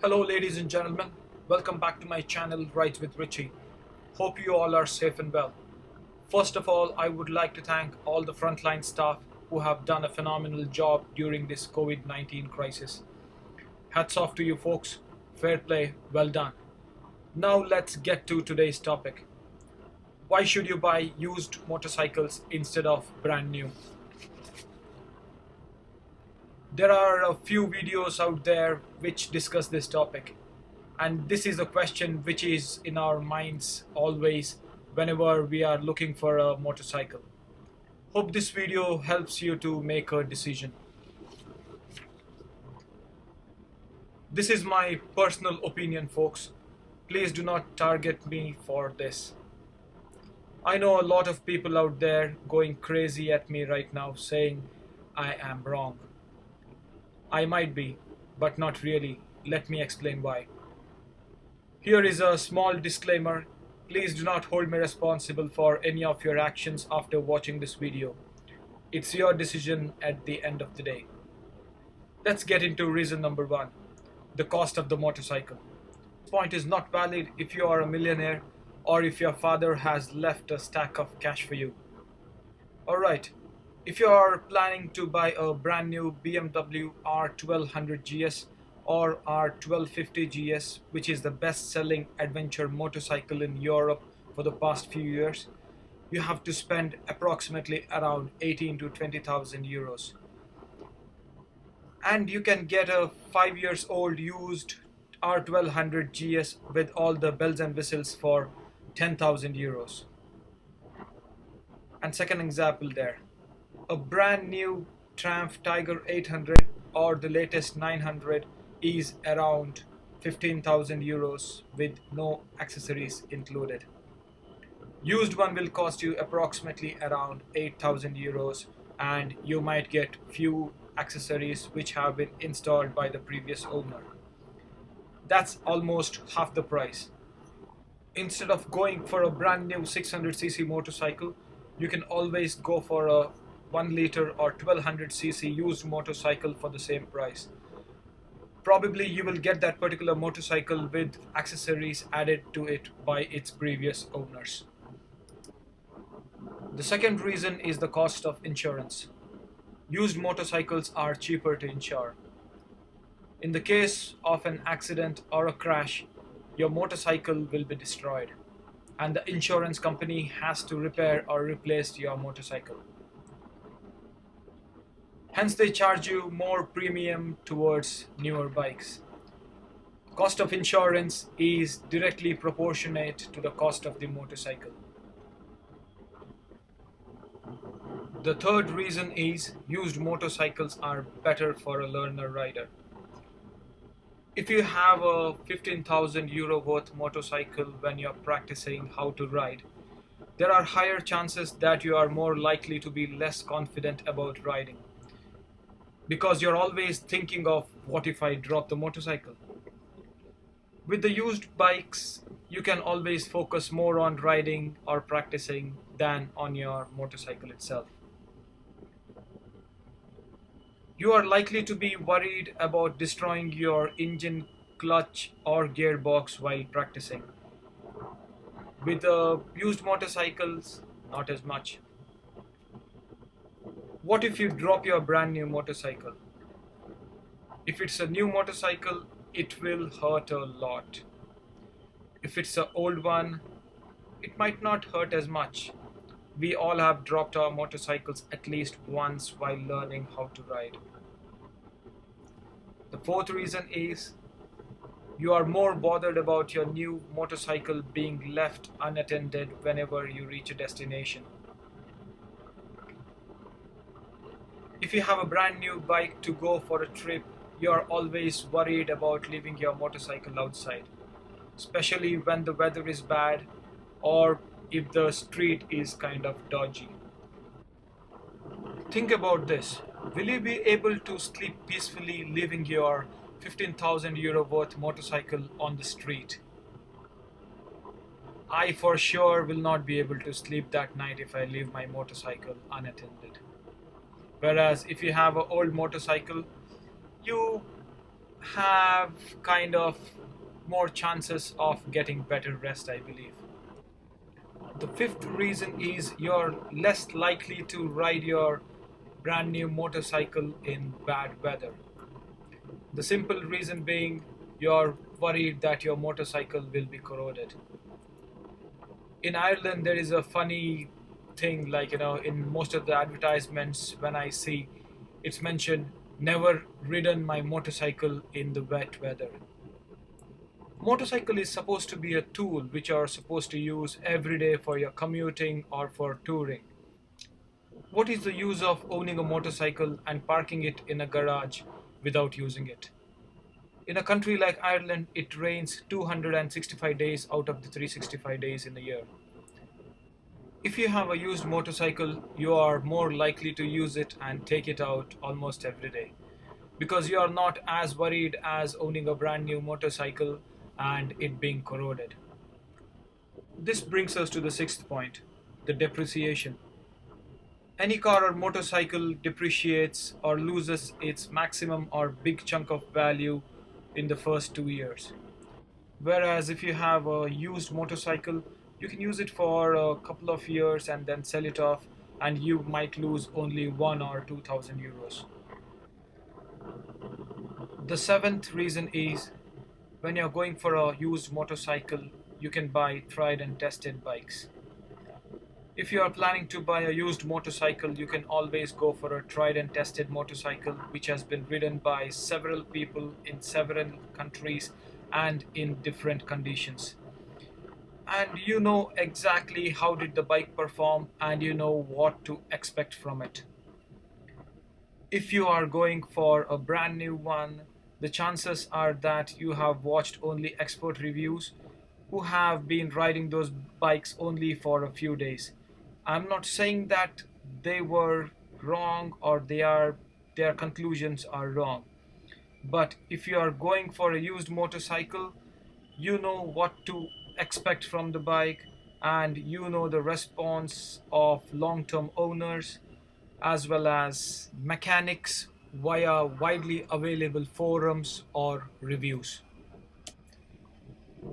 Hello ladies and gentlemen, welcome back to my channel Right with Richie. Hope you all are safe and well. First of all, I would like to thank all the frontline staff who have done a phenomenal job during this COVID-19 crisis. Hats off to you folks, fair play, well done. Now let's get to today's topic. Why should you buy used motorcycles instead of brand new? There are a few videos out there which discuss this topic, and this is a question which is in our minds always whenever we are looking for a motorcycle. Hope this video helps you to make a decision. This is my personal opinion, folks. Please do not target me for this. I know a lot of people out there going crazy at me right now saying I am wrong. I might be, but not really. Let me explain why. Here is a small disclaimer. Please do not hold me responsible for any of your actions after watching this video. It's your decision at the end of the day. Let's get into reason number one, the cost of the motorcycle. This point is not valid if you are a millionaire or if your father has left a stack of cash for you. Alright. If you are planning to buy a brand new BMW R1200 GS or R1250 GS, which is the best-selling adventure motorcycle in Europe for the past few years, you have to spend approximately around 18 to 20,000 euros. And you can get a 5 years old used R1200 GS with all the bells and whistles for 10,000 euros. And second example there. A brand new Triumph Tiger 800 or the latest 900 is around 15,000 euros with no accessories included. Used one will cost you approximately around 8,000 euros, and you might get few accessories which have been installed by the previous owner. That's almost half the price. Instead of going for a brand new 600cc motorcycle, you can always go for a 1 liter or 1200cc used motorcycle for the same price. Probably you will get that particular motorcycle with accessories added to it by its previous owners. The second reason is the cost of insurance. Used motorcycles are cheaper to insure. In the case of an accident or a crash, your motorcycle will be destroyed, and the insurance company has to repair or replace your motorcycle. Hence they charge you more premium towards newer bikes. Cost of insurance is directly proportionate to the cost of the motorcycle. The third reason is used motorcycles are better for a learner rider. If you have a 15,000 euro worth motorcycle when you're practicing how to ride, there are higher chances that you are more likely to be less confident about riding, because you're always thinking of what if I drop the motorcycle. With the used bikes, you can always focus more on riding or practicing than on your motorcycle itself. You are likely to be worried about destroying your engine, clutch or gearbox while practicing. With the used motorcycles, not as much. What if you drop your brand new motorcycle? If it's a new motorcycle, it will hurt a lot. If it's an old one, it might not hurt as much. We all have dropped our motorcycles at least once while learning how to ride. The fourth reason is you are more bothered about your new motorcycle being left unattended whenever you reach a destination. If you have a brand new bike to go for a trip, you are always worried about leaving your motorcycle outside, especially when the weather is bad or if the street is kind of dodgy. Think about this. Will you be able to sleep peacefully leaving your 15,000 euro worth motorcycle on the street? I for sure will not be able to sleep that night if I leave my motorcycle unattended. Whereas if you have an old motorcycle, you have kind of more chances of getting better rest, I believe. The fifth reason is you're less likely to ride your brand new motorcycle in bad weather. The simple reason being you're worried that your motorcycle will be corroded. In Ireland, there is a funny thing, like, in most of the advertisements, when I see it's mentioned, never ridden my motorcycle in the wet weather. Motorcycle is supposed to be a tool which you are supposed to use every day for your commuting or for touring. What is the use of owning a motorcycle and parking it in a garage without using it? In a country like Ireland, it rains 265 days out of the 365 days in a year. If you have a used motorcycle, you are more likely to use it and take it out almost every day because you are not as worried as owning a brand new motorcycle and it being corroded. This brings us to the sixth point, the depreciation. Any car or motorcycle depreciates or loses its maximum or big chunk of value in the first 2 years. Whereas if you have a used motorcycle, you can use it for a couple of years and then sell it off, and you might lose only 1 or 2,000 euros. The seventh reason is when you're going for a used motorcycle, you can buy tried and tested bikes. If you are planning to buy a used motorcycle, you can always go for a tried and tested motorcycle which has been ridden by several people in several countries and in different conditions. And you know exactly how did the bike perform and you know what to expect from it. If you are going for a brand new one, the chances are that you have watched only expert reviews who have been riding those bikes only for a few days. I'm not saying that they were wrong or their conclusions are wrong. But if you are going for a used motorcycle, you know what to expect from the bike and you know the response of long-term owners as well as mechanics via widely available forums or reviews.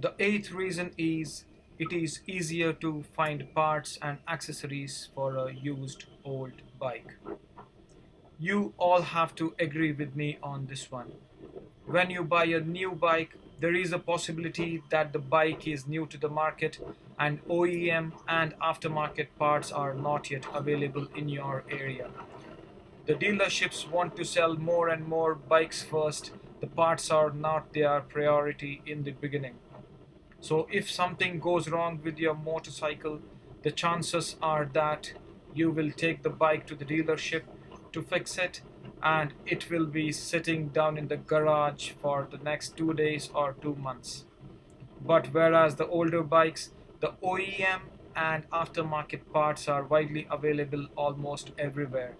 The eighth reason is it is easier to find parts and accessories for a used old bike. You all have to agree with me on this one. When you buy a new bike, there is a possibility that the bike is new to the market and OEM and aftermarket parts are not yet available in your area. The dealerships want to sell more and more bikes first. The parts are not their priority in the beginning. So if something goes wrong with your motorcycle, the chances are that you will take the bike to the dealership to fix it and it will be sitting down in the garage for the next 2 days or 2 months. But whereas the older bikes, the OEM and aftermarket parts are widely available almost everywhere.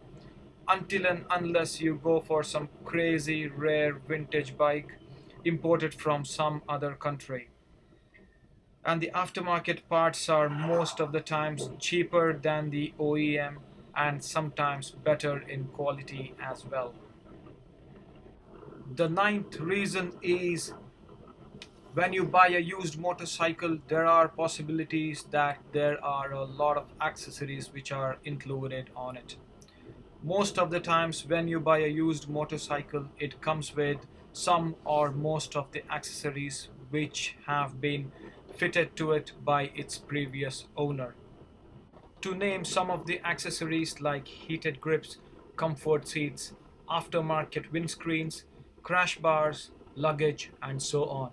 Until and unless you go for some crazy rare vintage bike imported from some other country. And the aftermarket parts are most of the times cheaper than the OEM and sometimes better in quality as well. The ninth reason is when you buy a used motorcycle, there are possibilities that there are a lot of accessories which are included on it. Most of the times, when you buy a used motorcycle, it comes with some or most of the accessories which have been fitted to it by its previous owner. To name some of the accessories like heated grips, comfort seats, aftermarket windscreens, crash bars, luggage, and so on.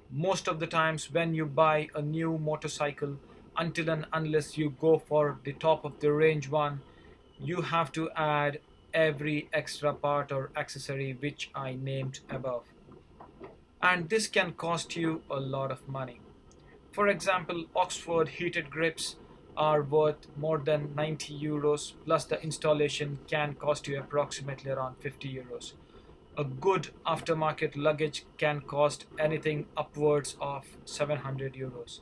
Most of the times, when you buy a new motorcycle, until and unless you go for the top of the range one, you have to add every extra part or accessory which I named above. And this can cost you a lot of money. For example, Oxford heated grips are worth more than 90 euros plus the installation can cost you approximately around 50 euros. A good aftermarket luggage can cost anything upwards of 700 euros.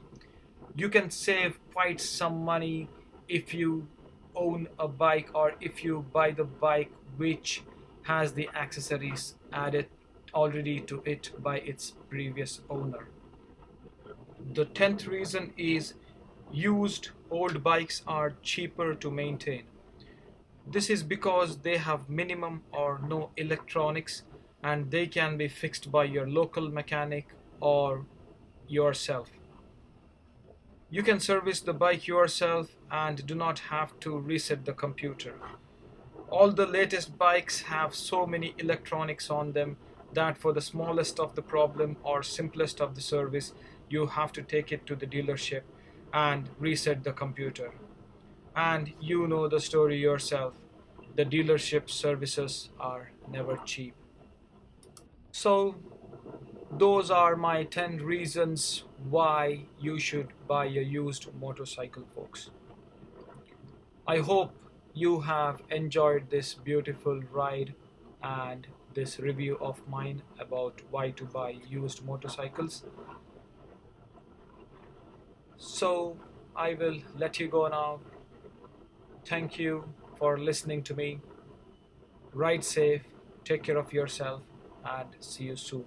You can save quite some money if you own a bike or if you buy the bike which has the accessories added already to it by its previous owner. The 10th reason is used old bikes are cheaper to maintain. This is because they have minimum or no electronics and they can be fixed by your local mechanic or yourself. You can service the bike yourself and do not have to reset the computer. All the latest bikes have so many electronics on them that for the smallest of the problem or simplest of the service, you have to take it to the dealership and reset the computer. And you know the story yourself. The dealership services are never cheap. So, those are my 10 reasons why you should buy a used motorcycle, folks. I hope you have enjoyed this beautiful ride and this review of mine about why to buy used motorcycles. So, I will let you go now. Thank you for listening to me. Ride safe, take care of yourself, and see you soon.